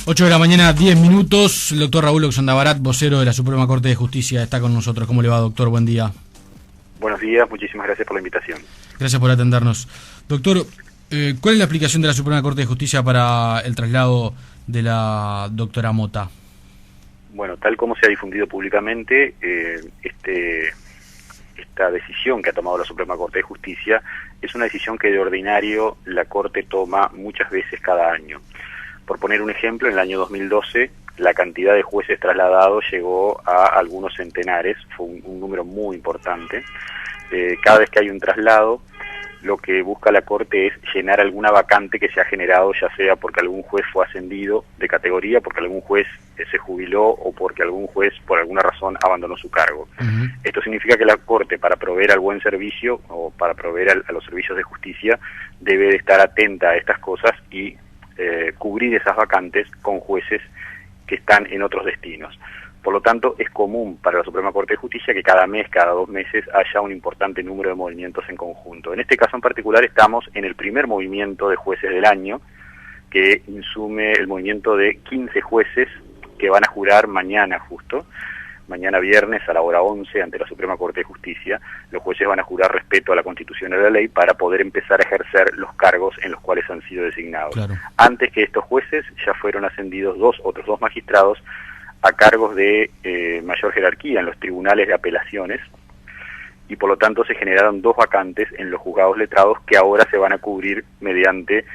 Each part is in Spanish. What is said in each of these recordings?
8 de la mañana, 10 minutos. El doctor Raúl Oxandabarat, vocero de la Suprema Corte de Justicia, está con nosotros. ¿Cómo le va, doctor? Buen día. Buenos días, muchísimas gracias por la invitación. Gracias por atendernos. Doctor, ¿cuál es la aplicación de la Suprema Corte de Justicia para el traslado de la doctora Mota? Bueno, tal como se ha difundido públicamente, esta decisión que ha tomado la Suprema Corte de Justicia es una decisión que de ordinario la Corte toma muchas veces cada año. Por poner un ejemplo, en el año 2012 la cantidad de jueces trasladados llegó a algunos centenares, fue un número muy importante. Cada vez que hay un traslado, lo que busca la Corte es llenar alguna vacante que se ha generado, ya sea porque algún juez fue ascendido de categoría, porque algún juez se jubiló o porque algún juez por alguna razón abandonó su cargo. Esto significa que la Corte, para proveer al buen servicio o para proveer a los servicios de justicia, debe de estar atenta a estas cosas y cubrir esas vacantes con jueces que están en otros destinos. Por lo tanto, es común para la Suprema Corte de Justicia que cada mes, cada 2 meses, haya un importante número de movimientos en conjunto. En este caso en particular estamos en el primer movimiento de jueces del año, que insume el movimiento de 15 jueces que van a jurar mañana justo, mañana viernes a la hora 11 ante la Suprema Corte de Justicia. Los jueces van a jurar respeto a la Constitución y a la ley para poder empezar a ejercer los cargos en los cuales han sido designados. Claro. Antes que estos jueces ya fueron ascendidos otros dos magistrados a cargos de mayor jerarquía en los tribunales de apelaciones, y por lo tanto se generaron 2 vacantes en los juzgados letrados que ahora se van a cubrir mediante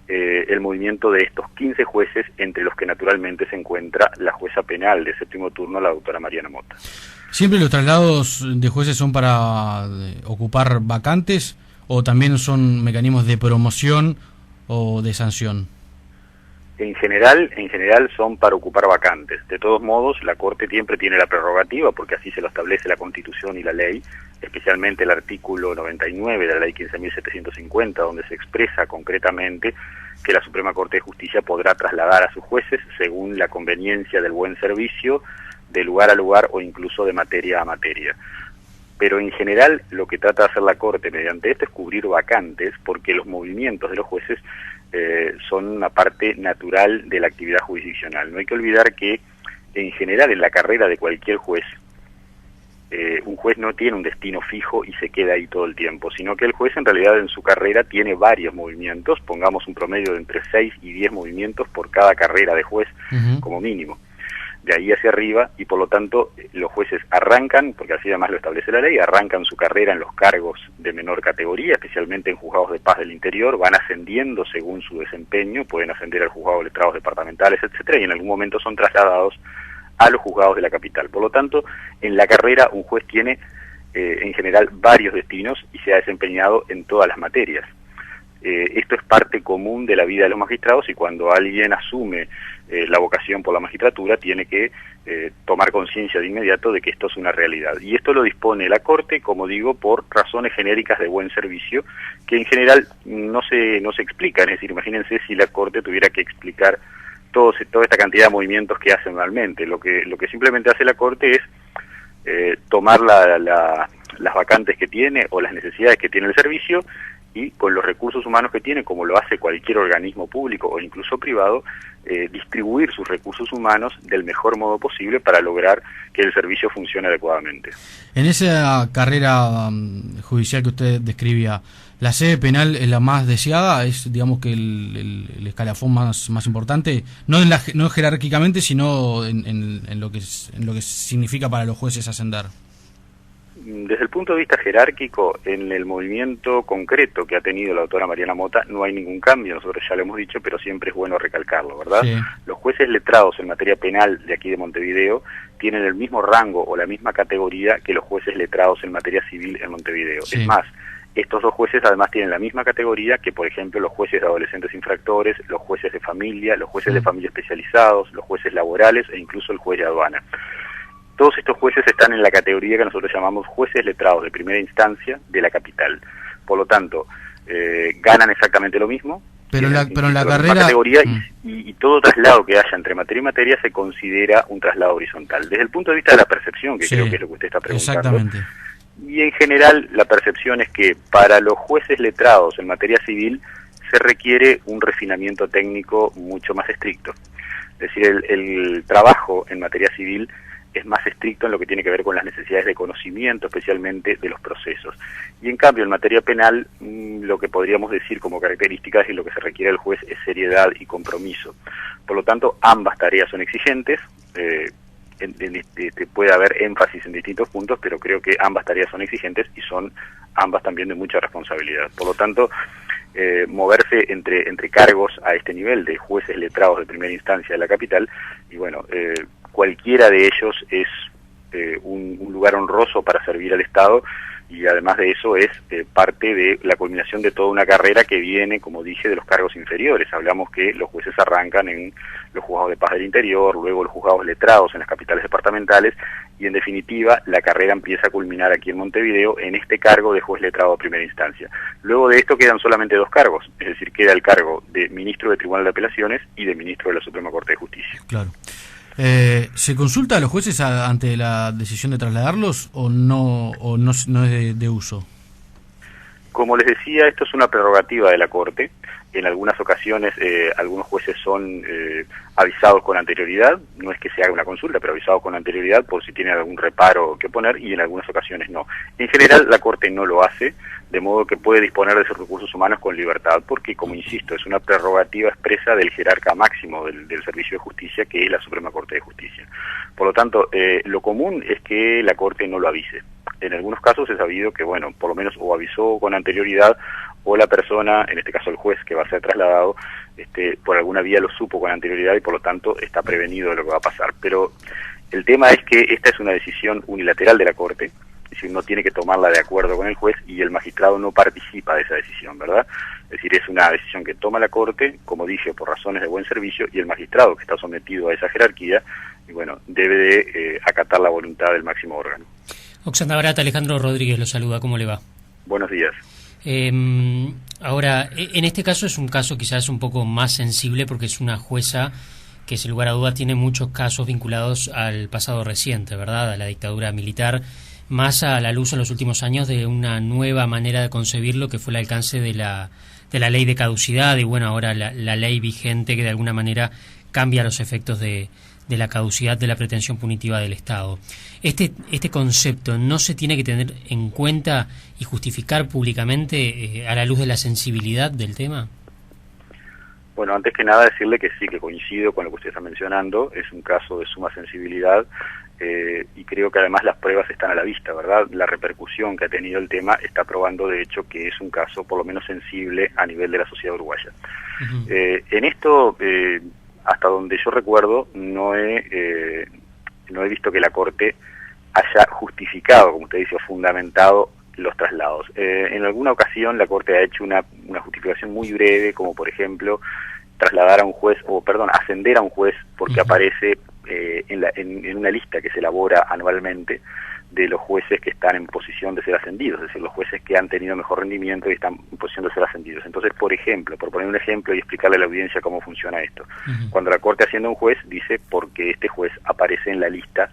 el movimiento de estos 15 jueces, entre los que naturalmente se encuentra la jueza penal de 7º turno, la doctora Mariana Mota. ¿Siempre los traslados de jueces son para ocupar vacantes o también son mecanismos de promoción o de sanción? En general son para ocupar vacantes. De todos modos, la Corte siempre tiene la prerrogativa, porque así se lo establece la Constitución y la ley, especialmente el artículo 99 de la ley 15.750, donde se expresa concretamente que la Suprema Corte de Justicia podrá trasladar a sus jueces según la conveniencia del buen servicio, de lugar a lugar o incluso de materia a materia. Pero en general lo que trata de hacer la Corte mediante esto es cubrir vacantes, porque los movimientos de los jueces son una parte natural de la actividad jurisdiccional. No hay que olvidar que en general en la carrera de cualquier juez, un juez no tiene un destino fijo y se queda ahí todo el tiempo, sino que el juez en realidad en su carrera tiene varios movimientos, pongamos un promedio de entre 6 y 10 movimientos por cada carrera de juez como mínimo. De ahí hacia arriba, y por lo tanto los jueces arrancan, porque así además lo establece la ley, arrancan su carrera en los cargos de menor categoría, especialmente en juzgados de paz del interior, van ascendiendo según su desempeño, pueden ascender al juzgado de letrados departamentales, etcétera, y en algún momento son trasladados a los juzgados de la capital. Por lo tanto, en la carrera un juez tiene en general varios destinos y se ha desempeñado en todas las materias. Esto es parte común de la vida de los magistrados, y cuando alguien asume la vocación por la magistratura tiene que tomar conciencia de inmediato de que esto es una realidad. Y esto lo dispone la Corte, como digo, por razones genéricas de buen servicio, que en general no se explican. Es decir, imagínense si la Corte tuviera que explicar toda esta cantidad de movimientos que hace anualmente. Lo que simplemente hace la Corte es tomar las vacantes que tiene o las necesidades que tiene el servicio, y con los recursos humanos que tiene, como lo hace cualquier organismo público o incluso privado, distribuir sus recursos humanos del mejor modo posible para lograr que el servicio funcione adecuadamente. En esa carrera judicial que usted describía, ¿la sede penal es la más deseada? ¿Es, digamos, que el escalafón más importante? No jerárquicamente, sino en lo que significa para los jueces ascender. Desde el punto de vista jerárquico, en el movimiento concreto que ha tenido la doctora Mariana Mota no hay ningún cambio, nosotros ya lo hemos dicho, pero siempre es bueno recalcarlo, ¿verdad? Sí. Los jueces letrados en materia penal de aquí de Montevideo tienen el mismo rango o la misma categoría que los jueces letrados en materia civil en Montevideo. Sí. Es más, estos 2 jueces además tienen la misma categoría que, por ejemplo, los jueces de adolescentes infractores, los jueces de familia, los jueces de familia especializados, los jueces laborales e incluso el juez de aduana. Todos estos jueces están en la categoría que nosotros llamamos jueces letrados de primera instancia de la capital. Por lo tanto, ganan exactamente lo mismo. Pero en la carrera... categoría y todo traslado que haya entre materia y materia se considera un traslado horizontal. Desde el punto de vista de la percepción, que creo que es lo que usted está preguntando. Exactamente. Y en general la percepción es que para los jueces letrados en materia civil se requiere un refinamiento técnico mucho más estricto. Es decir, el trabajo en materia civil es más estricto en lo que tiene que ver con las necesidades de conocimiento, especialmente de los procesos. Y en cambio, en materia penal, lo que podríamos decir como características y lo que se requiere del juez es seriedad y compromiso. Por lo tanto, ambas tareas son exigentes, puede haber énfasis en distintos puntos, pero creo que ambas tareas son exigentes y son ambas también de mucha responsabilidad. Por lo tanto, moverse entre cargos a este nivel de jueces letrados de primera instancia de la capital, y bueno, cualquiera de ellos es un lugar honroso para servir al Estado, y además de eso es parte de la culminación de toda una carrera que viene, como dije, de los cargos inferiores. Hablamos que los jueces arrancan en los juzgados de paz del interior, luego los juzgados letrados en las capitales departamentales, y en definitiva la carrera empieza a culminar aquí en Montevideo en este cargo de juez letrado de primera instancia. Luego de esto quedan solamente dos cargos, es decir, queda el cargo de ministro de Tribunal de Apelaciones y de ministro de la Suprema Corte de Justicia. Claro. ¿Se consulta a los jueces ante la decisión de trasladarlos o no es de uso? Como les decía, esto es una prerrogativa de la Corte. En algunas ocasiones algunos jueces son avisados con anterioridad, no es que se haga una consulta, pero avisados con anterioridad por si tienen algún reparo que poner, y en algunas ocasiones no. En general la Corte no lo hace, de modo que puede disponer de sus recursos humanos con libertad, porque, como insisto, es una prerrogativa expresa del jerarca máximo del servicio de justicia, que es la Suprema Corte de Justicia. Por lo tanto, lo común es que la Corte no lo avise. En algunos casos he sabido que, bueno, por lo menos o avisó con anterioridad, o la persona, en este caso el juez que va a ser trasladado, por alguna vía lo supo con anterioridad y por lo tanto está prevenido de lo que va a pasar. Pero el tema es que esta es una decisión unilateral de la Corte, es decir, no tiene que tomarla de acuerdo con el juez y el magistrado no participa de esa decisión, ¿verdad? Es decir, es una decisión que toma la Corte, como dije, por razones de buen servicio, y el magistrado que está sometido a esa jerarquía, y bueno, debe de acatar la voluntad del máximo órgano. Oxandra Barata, Alejandro Rodríguez lo saluda, ¿cómo le va? Buenos días. Ahora, en este caso es un caso quizás un poco más sensible porque es una jueza que, sin lugar a dudas, tiene muchos casos vinculados al pasado reciente, ¿verdad? A la dictadura militar, más a la luz en los últimos años de una nueva manera de concebir lo que fue el alcance de la ley de caducidad y, bueno, ahora la ley vigente que de alguna manera cambia los efectos de la caducidad de la pretensión punitiva del Estado. Este concepto no se tiene que tener en cuenta y justificar públicamente a la luz de la sensibilidad del tema. Bueno, antes que nada decirle que sí, que coincido con lo que usted está mencionando, es un caso de suma sensibilidad y creo que además las pruebas están a la vista, ¿verdad? La repercusión que ha tenido el tema está probando de hecho que es un caso por lo menos sensible a nivel de la sociedad uruguaya. Uh-huh. En esto, hasta donde yo recuerdo, no he visto que la Corte haya justificado, como usted dice, o fundamentado los traslados. En alguna ocasión la Corte ha hecho una justificación muy breve, como por ejemplo trasladar a un juez, ascender a un juez porque uh-huh. aparece en una lista que se elabora anualmente de los jueces que están en posición de ser ascendidos, es decir, los jueces que han tenido mejor rendimiento y están en posición de ser ascendidos. Entonces, por ejemplo, por poner un ejemplo y explicarle a la audiencia cómo funciona esto, uh-huh. cuando la Corte asciende a un juez, dice porque este juez aparece en la lista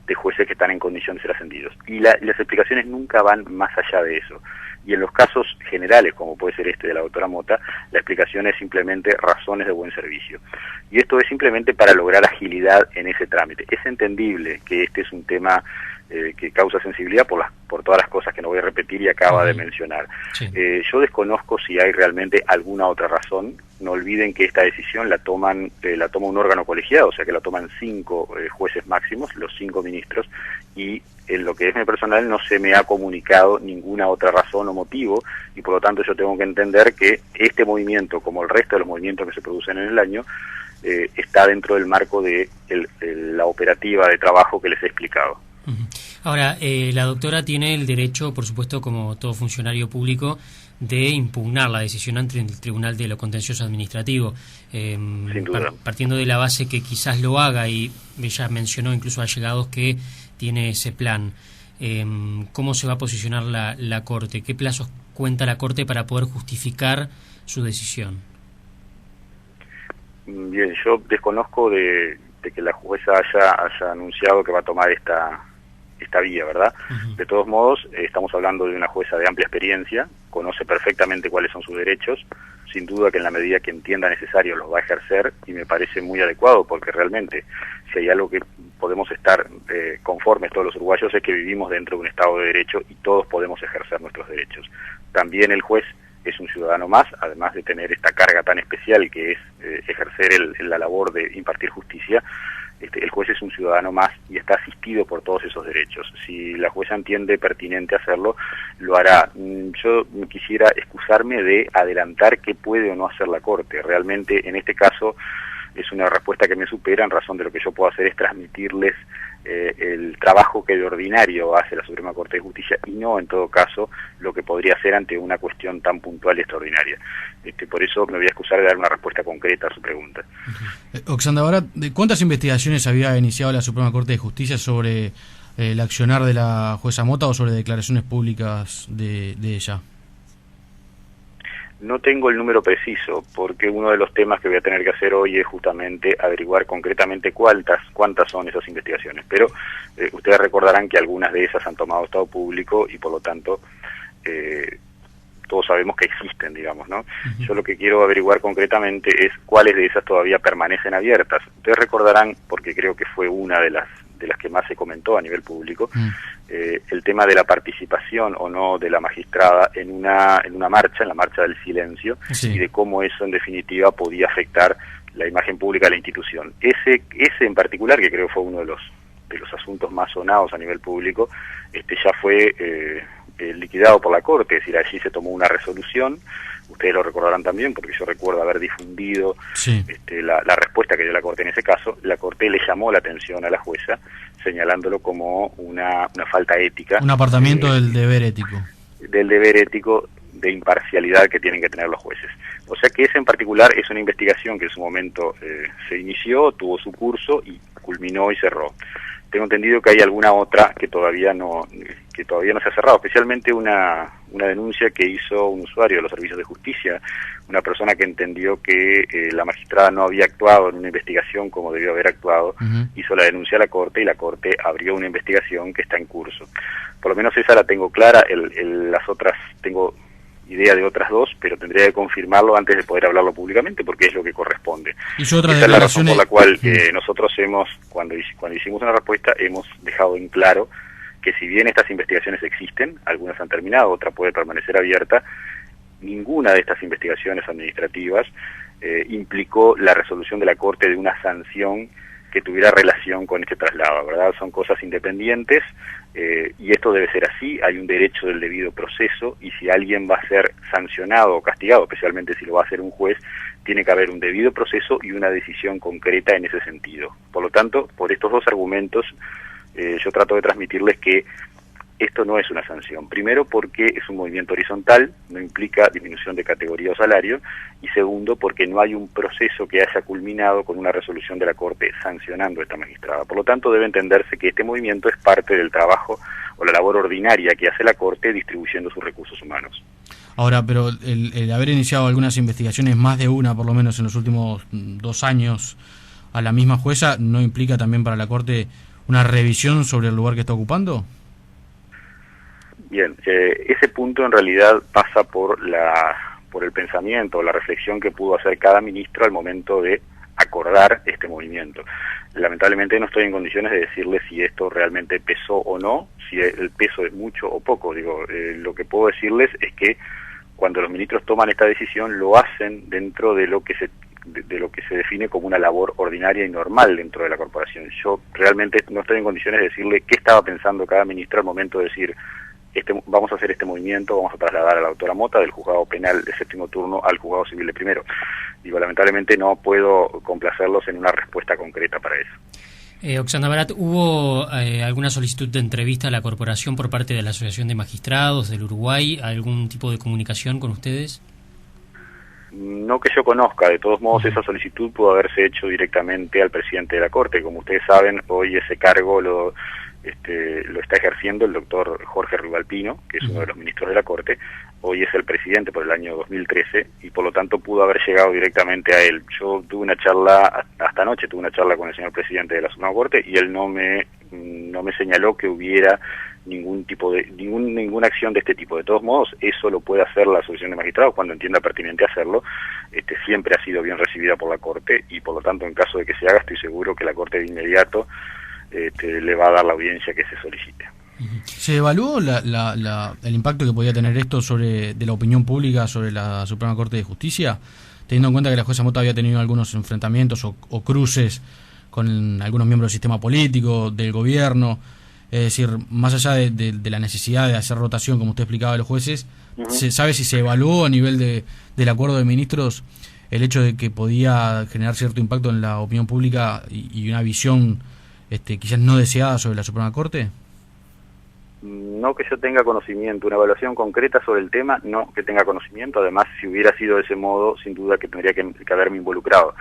de jueces que están en condición de ser ascendidos. Y las explicaciones nunca van más allá de eso. Y en los casos generales, como puede ser este de la doctora Mota, la explicación es simplemente razones de buen servicio. Y esto es simplemente para lograr agilidad en ese trámite. Es entendible que este es un tema que causa sensibilidad por todas las cosas que no voy a repetir y acaba de mencionar. Sí. Yo desconozco si hay realmente alguna otra razón. No olviden que esta decisión la toma un órgano colegiado, o sea que la toman 5 jueces máximos, los 5 ministros, y en lo que es mi personal no se me ha comunicado ninguna otra razón o motivo, y por lo tanto yo tengo que entender que este movimiento, como el resto de los movimientos que se producen en el año, está dentro del marco de la operativa de trabajo que les he explicado. Ahora, la doctora tiene el derecho, por supuesto, como todo funcionario público, de impugnar la decisión ante el Tribunal de lo Contencioso Administrativo. Sin duda. Partiendo de la base que quizás lo haga, y ella mencionó incluso a allegados que tiene ese plan, ¿cómo se va a posicionar la Corte? ¿Qué plazos cuenta la Corte para poder justificar su decisión? Bien, yo desconozco de que la jueza haya anunciado que va a tomar esta vía, ¿verdad? Uh-huh. De todos modos, estamos hablando de una jueza de amplia experiencia, conoce perfectamente cuáles son sus derechos, sin duda que en la medida que entienda necesario los va a ejercer, y me parece muy adecuado, porque realmente si hay algo que podemos estar conformes todos los uruguayos es que vivimos dentro de un Estado de Derecho y todos podemos ejercer nuestros derechos. También el juez es un ciudadano más, además de tener esta carga tan especial que es ejercer la labor de impartir justicia. El juez es un ciudadano más y está asistido por todos esos derechos. Si la jueza entiende pertinente hacerlo, lo hará. Yo quisiera excusarme de adelantar qué puede o no hacer la Corte. Realmente, en este caso, es una respuesta que me supera, en razón de lo que yo puedo hacer es transmitirles el trabajo que de ordinario hace la Suprema Corte de Justicia, y no, en todo caso, lo que podría hacer ante una cuestión tan puntual y extraordinaria. Por eso me voy a excusar de dar una respuesta concreta a su pregunta. Oxandra Barat, ¿cuántas investigaciones había iniciado la Suprema Corte de Justicia sobre el accionar de la jueza Mota o sobre declaraciones públicas de ella? No tengo el número preciso, porque uno de los temas que voy a tener que hacer hoy es justamente averiguar concretamente cuántas son esas investigaciones. Pero ustedes recordarán que algunas de esas han tomado estado público y por lo tanto todos sabemos que existen, digamos, ¿no? Uh-huh. Yo lo que quiero averiguar concretamente es cuáles de esas todavía permanecen abiertas. Ustedes recordarán, porque creo que fue una de las que más se comentó a nivel público, el tema de la participación o no de la magistrada en una marcha, en la marcha del silencio, sí, y de cómo eso en definitiva podía afectar la imagen pública de la institución. Ese en particular, que creo fue uno de los asuntos más sonados a nivel público, ya fue liquidado por la Corte, es decir, allí se tomó una resolución. Ustedes lo recordarán también, porque yo recuerdo haber difundido sí, la respuesta que dio la Corte en ese caso. La Corte le llamó la atención a la jueza, señalándolo como una falta ética. Un apartamiento del deber ético. Del deber ético de imparcialidad que tienen que tener los jueces. O sea que esa en particular es una investigación que en su momento se inició, tuvo su curso y culminó y cerró. Tengo entendido que hay alguna otra que todavía no se ha cerrado, especialmente una denuncia que hizo un usuario de los servicios de justicia, una persona que entendió que la magistrada no había actuado en una investigación como debió haber actuado. Uh-huh. Hizo la denuncia a la Corte y la Corte abrió una investigación que está en curso. Por lo menos esa la tengo clara, las otras tengo idea de otras dos, pero tendría que confirmarlo antes de poder hablarlo públicamente, porque es lo que corresponde. Esa es la razón por la cual nosotros cuando hicimos una respuesta, hemos dejado en claro que si bien estas investigaciones existen, algunas han terminado, otra puede permanecer abierta, ninguna de estas investigaciones administrativas implicó la resolución de la Corte de una sanción que tuviera relación con este traslado, ¿verdad? Son cosas independientes, y esto debe ser así. Hay un derecho del debido proceso, y si alguien va a ser sancionado o castigado, especialmente si lo va a hacer un juez, tiene que haber un debido proceso y una decisión concreta en ese sentido. Por lo tanto, por estos dos argumentos, yo trato de transmitirles que esto no es una sanción. Primero, porque es un movimiento horizontal, no implica disminución de categoría o salario, y segundo, porque no hay un proceso que haya culminado con una resolución de la Corte sancionando a esta magistrada. Por lo tanto, debe entenderse que este movimiento es parte del trabajo o la labor ordinaria que hace la Corte distribuyendo sus recursos humanos. Ahora, pero el haber iniciado algunas investigaciones, más de una por lo menos en los últimos 2 años, a la misma jueza, ¿no implica también para la Corte una revisión sobre el lugar que está ocupando? Bien, ese punto en realidad pasa por el pensamiento, la reflexión que pudo hacer cada ministro al momento de acordar este movimiento. Lamentablemente no estoy en condiciones de decirle si esto realmente pesó o no, si el peso es mucho o poco. Lo que puedo decirles es que cuando los ministros toman esta decisión lo hacen dentro de lo que se define como una labor ordinaria y normal dentro de la corporación. Yo realmente no estoy en condiciones de decirle qué estaba pensando cada ministro al momento de decir: vamos a hacer este movimiento, vamos a trasladar a la doctora Mota del juzgado penal de 7º turno al juzgado civil de 1º. Lamentablemente no puedo complacerlos en una respuesta concreta para eso. Oxandra Barat, ¿hubo alguna solicitud de entrevista a la corporación por parte de la Asociación de Magistrados del Uruguay? ¿Algún tipo de comunicación con ustedes? No que yo conozca. De todos modos, esa solicitud pudo haberse hecho directamente al presidente de la Corte. Como ustedes saben, hoy ese cargo lo está ejerciendo el doctor Jorge Rivalpino, que es uno de los ministros de la Corte. Hoy es el presidente por el año 2013 y por lo tanto pudo haber llegado directamente a él. Yo tuve una charla, hasta anoche tuve una charla con el señor presidente de la Suprema Corte, y él no me señaló que hubiera ninguna acción de este tipo. De todos modos, eso lo puede hacer la Asociación de Magistrados cuando entienda pertinente hacerlo. Siempre ha sido bien recibida por la Corte y por lo tanto, en caso de que se haga, estoy seguro que la Corte de inmediato le va a dar la audiencia que se solicite. ¿Se evaluó el impacto que podía tener esto de la opinión pública sobre la Suprema Corte de Justicia, teniendo en cuenta que la jueza Mota había tenido algunos enfrentamientos o cruces con algunos miembros del sistema político, del gobierno? Es decir, más allá de la necesidad de hacer rotación, como usted explicaba, de los jueces, ¿se sabe si se evaluó a nivel del acuerdo de ministros el hecho de que podía generar cierto impacto en la opinión pública y una visión quizás no deseada sobre la Suprema Corte? No que yo tenga conocimiento, una evaluación concreta sobre el tema, no que tenga conocimiento. Además, si hubiera sido de ese modo, sin duda que tendría que haberme involucrado.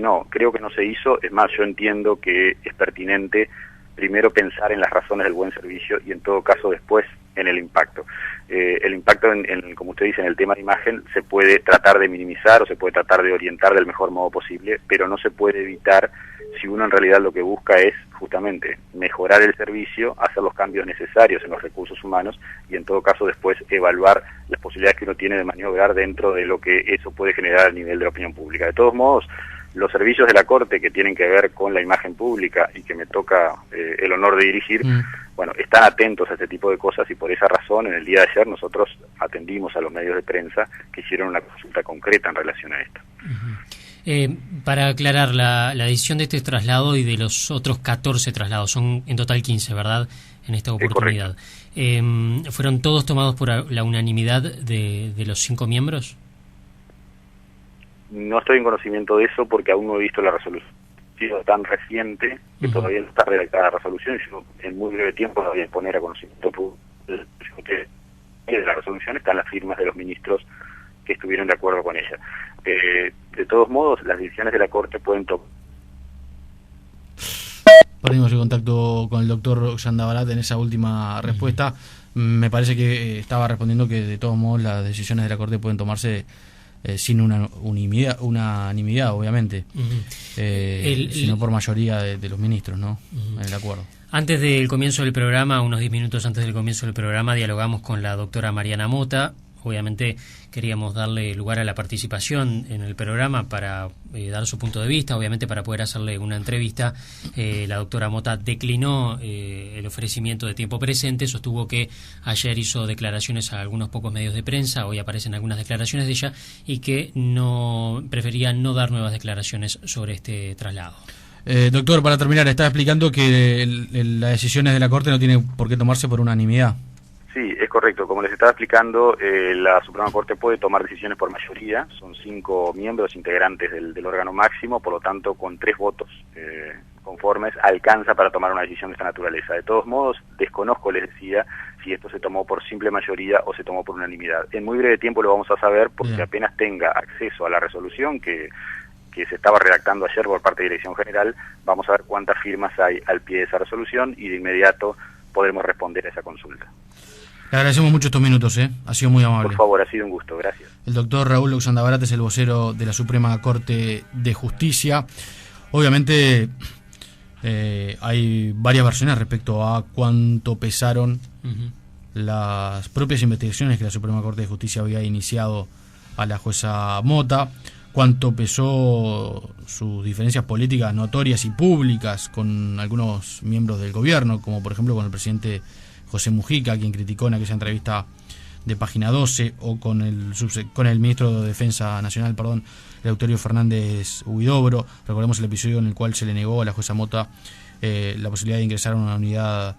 No, creo que no se hizo. Es más, yo entiendo que es pertinente primero pensar en las razones del buen servicio y en todo caso después en el impacto. El impacto, como usted dice, en el tema de imagen se puede tratar de minimizar o se puede tratar de orientar del mejor modo posible, pero no se puede evitar si uno en realidad lo que busca es justamente mejorar el servicio, hacer los cambios necesarios en los recursos humanos y en todo caso después evaluar las posibilidades que uno tiene de maniobrar dentro de lo que eso puede generar a nivel de la opinión pública. De todos modos, los servicios de la Corte que tienen que ver con la imagen pública y que me toca el honor de dirigir, bueno, están atentos a este tipo de cosas y por esa razón en el día de ayer nosotros atendimos a los medios de prensa que hicieron una consulta concreta en relación a esto. Para aclarar, la decisión de este traslado y de los otros 14 traslados, son en total 15, ¿verdad?, en esta oportunidad. ¿Fueron todos tomados por la unanimidad de los 5 miembros? No estoy en conocimiento de eso porque aún no he visto la resolución. Ha sido tan reciente que todavía no está redactada la resolución y yo en muy breve tiempo la voy a poner a conocimiento de la resolución. Están las firmas de los ministros que estuvieron de acuerdo con ella. De todos modos, las decisiones de la Corte pueden tomar. Perdimos el contacto con el doctor Yandabalat en esa última respuesta. Me parece que estaba respondiendo que de todos modos las decisiones de la Corte pueden tomarse sin una unanimidad, obviamente, sino por mayoría de los ministros, ¿no? En el acuerdo. Antes del comienzo del programa, unos 10 minutos antes del comienzo del programa, dialogamos con la doctora Mariana Mota. Obviamente queríamos darle lugar a la participación en el programa para dar su punto de vista, obviamente para poder hacerle una entrevista. La doctora Mota declinó el ofrecimiento de tiempo presente, sostuvo que ayer hizo declaraciones a algunos pocos medios de prensa, hoy aparecen algunas declaraciones de ella, y que prefería no dar nuevas declaraciones sobre este traslado. Doctor, para terminar, estaba explicando que las decisiones de la Corte no tienen por qué tomarse por unanimidad. Sí, es correcto. Como les estaba explicando, la Suprema Corte puede tomar decisiones por mayoría. Son 5 miembros integrantes del órgano máximo, por lo tanto, con 3 votos conformes alcanza para tomar una decisión de esta naturaleza. De todos modos, desconozco, les decía, si esto se tomó por simple mayoría o se tomó por unanimidad. En muy breve tiempo lo vamos a saber porque apenas tenga acceso a la resolución que se estaba redactando ayer por parte de Dirección General, vamos a ver cuántas firmas hay al pie de esa resolución y de inmediato podremos responder a esa consulta. Le agradecemos mucho estos minutos, ha sido muy amable. Por favor, ha sido un gusto, gracias. El doctor Raúl Yandabalat es el vocero de la Suprema Corte de Justicia. Obviamente hay varias versiones respecto a cuánto pesaron las propias investigaciones que la Suprema Corte de Justicia había iniciado a la jueza Mota, cuánto pesó sus diferencias políticas notorias y públicas con algunos miembros del gobierno, como por ejemplo con el presidente José Mujica, quien criticó en aquella entrevista de Página 12, o con el ministro de Defensa Nacional, Eleuterio Fernández Huidobro. Recordemos el episodio en el cual se le negó a la jueza Mota la posibilidad de ingresar a una unidad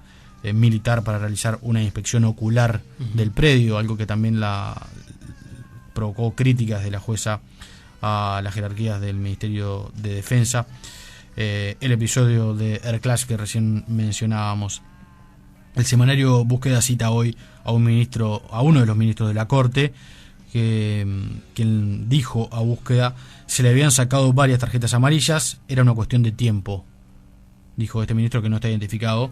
militar para realizar una inspección ocular del predio, algo que también provocó críticas de la jueza a las jerarquías del Ministerio de Defensa. El episodio de Erclas que recién mencionábamos. El semanario Búsqueda cita hoy a uno de los ministros de la Corte, quien dijo a Búsqueda se le habían sacado varias tarjetas amarillas, era una cuestión de tiempo, dijo este ministro que no está identificado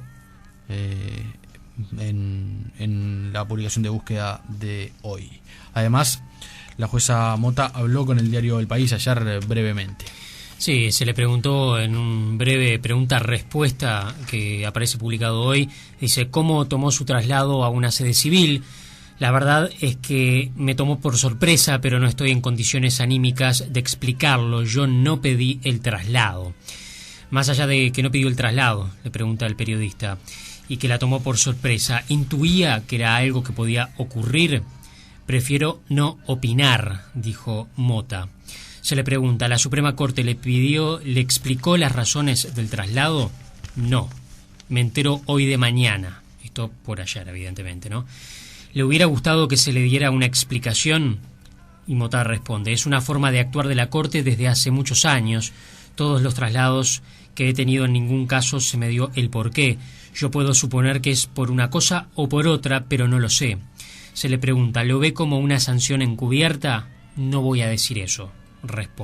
en la publicación de Búsqueda de hoy. Además, la jueza Mota habló con el diario El País ayer brevemente. Sí, se le preguntó en un breve pregunta-respuesta que aparece publicado hoy, dice, ¿cómo tomó su traslado a una sede civil? La verdad es que me tomó por sorpresa, pero no estoy en condiciones anímicas de explicarlo. Yo no pedí el traslado. Más allá de que no pidió el traslado, le pregunta el periodista, y que la tomó por sorpresa, ¿intuía que era algo que podía ocurrir? Prefiero no opinar, dijo Mota. Se le pregunta, ¿la Suprema Corte le explicó las razones del traslado? No, me entero hoy de mañana. Esto por ayer, evidentemente, ¿no? ¿Le hubiera gustado que se le diera una explicación? Y Mota responde, es una forma de actuar de la Corte desde hace muchos años. Todos los traslados que he tenido en ningún caso se me dio el porqué. Yo puedo suponer que es por una cosa o por otra, pero no lo sé. Se le pregunta, ¿lo ve como una sanción encubierta? No voy a decir eso, responde.